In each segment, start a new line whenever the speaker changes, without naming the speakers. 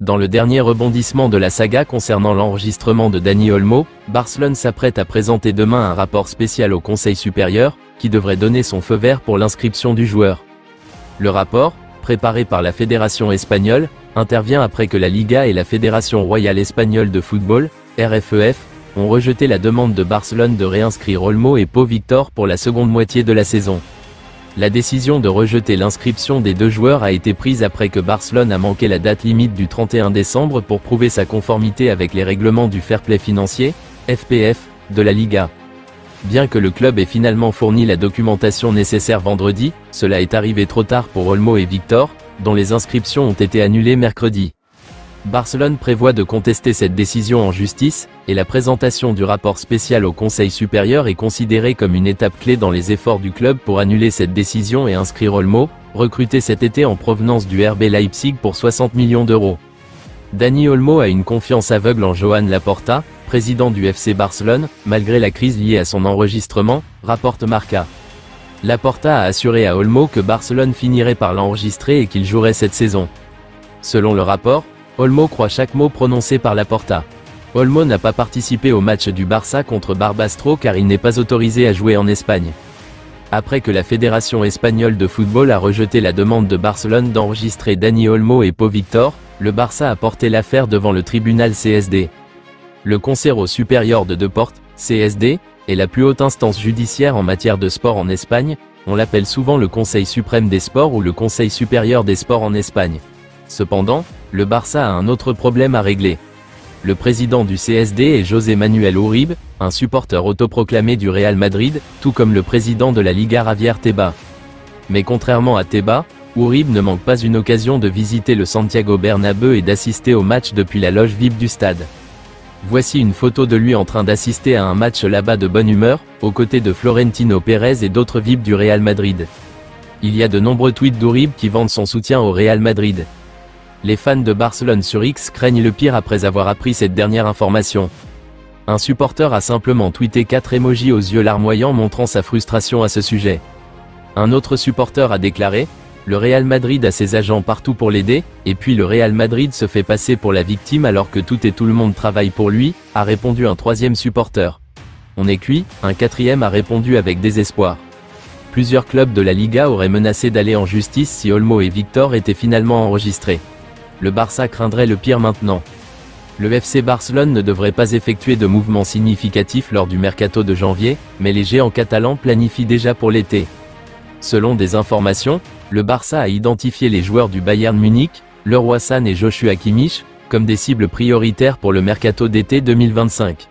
Dans le dernier rebondissement de la saga concernant l'enregistrement de Dani Olmo, Barcelone s'apprête à présenter demain un rapport spécial au Conseil supérieur, qui devrait donner son feu vert pour l'inscription du joueur. Le rapport, préparé par la Fédération espagnole, intervient après que la Liga et la Fédération royale espagnole de football, RFEF, ont rejeté la demande de Barcelone de réinscrire Olmo et Pau Victor pour la seconde moitié de la saison. La décision de rejeter l'inscription des deux joueurs a été prise après que Barcelone a manqué la date limite du 31 décembre pour prouver sa conformité avec les règlements du fair play financier, FPF, de la Liga. Bien que le club ait finalement fourni la documentation nécessaire vendredi, cela est arrivé trop tard pour Olmo et Victor, dont les inscriptions ont été annulées mercredi. Barcelone prévoit de contester cette décision en justice, et la présentation du rapport spécial au Conseil supérieur est considérée comme une étape clé dans les efforts du club pour annuler cette décision et inscrire Olmo, recruté cet été en provenance du RB Leipzig pour 60 millions d'euros. Dani Olmo a une confiance aveugle en Joan Laporta, président du FC Barcelone, malgré la crise liée à son enregistrement, rapporte Marca. Laporta a assuré à Olmo que Barcelone finirait par l'enregistrer et qu'il jouerait cette saison. Selon le rapport, Olmo croit chaque mot prononcé par Laporta. Olmo n'a pas participé au match du Barça contre Barbastro car il n'est pas autorisé à jouer en Espagne. Après que la Fédération espagnole de football a rejeté la demande de Barcelone d'enregistrer Dani Olmo et Pau Victor, le Barça a porté l'affaire devant le tribunal CSD. Le Consejo Superior de Deportes, CSD, est la plus haute instance judiciaire en matière de sport en Espagne, on l'appelle souvent le Conseil suprême des sports ou le Conseil supérieur des sports en Espagne. Cependant, le Barça a un autre problème à régler. Le président du CSD est José Manuel Uribe, un supporter autoproclamé du Real Madrid, tout comme le président de la Liga Javier Tebas. Mais contrairement à Tebas, Uribe ne manque pas une occasion de visiter le Santiago Bernabéu et d'assister au match depuis la loge VIP du stade. Voici une photo de lui en train d'assister à un match là-bas de bonne humeur, aux côtés de Florentino Pérez et d'autres VIP du Real Madrid. Il y a de nombreux tweets d'Uribe qui vantent son soutien au Real Madrid. Les fans de Barcelone sur X craignent le pire après avoir appris cette dernière information. Un supporter a simplement tweeté 4 emojis aux yeux larmoyants montrant sa frustration à ce sujet. Un autre supporter a déclaré « Le Real Madrid a ses agents partout pour l'aider, et puis le Real Madrid se fait passer pour la victime alors que tout et tout le monde travaille pour lui », a répondu un troisième supporter. On est cuit, un quatrième a répondu avec désespoir. Plusieurs clubs de la Liga auraient menacé d'aller en justice si Olmo et Victor étaient finalement enregistrés. Le Barça craindrait le pire maintenant. Le FC Barcelone ne devrait pas effectuer de mouvements significatifs lors du mercato de janvier, mais les géants catalans planifient déjà pour l'été. Selon des informations, le Barça a identifié les joueurs du Bayern Munich, Leroy Sané et Joshua Kimmich, comme des cibles prioritaires pour le mercato d'été 2025.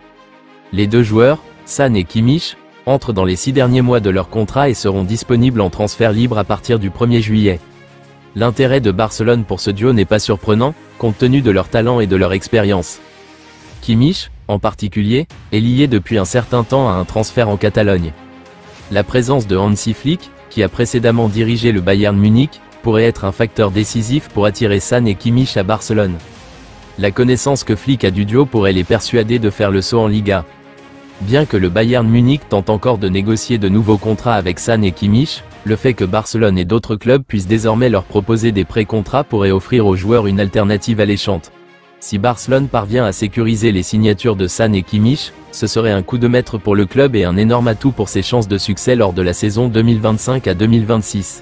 Les deux joueurs, Sané et Kimmich, entrent dans les 6 derniers mois de leur contrat et seront disponibles en transfert libre à partir du 1er juillet. L'intérêt de Barcelone pour ce duo n'est pas surprenant, compte tenu de leur talent et de leur expérience. Kimmich, en particulier, est lié depuis un certain temps à un transfert en Catalogne. La présence de Hansi Flick, qui a précédemment dirigé le Bayern Munich, pourrait être un facteur décisif pour attirer Sané et Kimmich à Barcelone. La connaissance que Flick a du duo pourrait les persuader de faire le saut en Liga. Bien que le Bayern Munich tente encore de négocier de nouveaux contrats avec Sané et Kimmich, le fait que Barcelone et d'autres clubs puissent désormais leur proposer des pré-contrats pourrait offrir aux joueurs une alternative alléchante. Si Barcelone parvient à sécuriser les signatures de Sané et Kimmich, ce serait un coup de maître pour le club et un énorme atout pour ses chances de succès lors de la saison 2025 à 2026.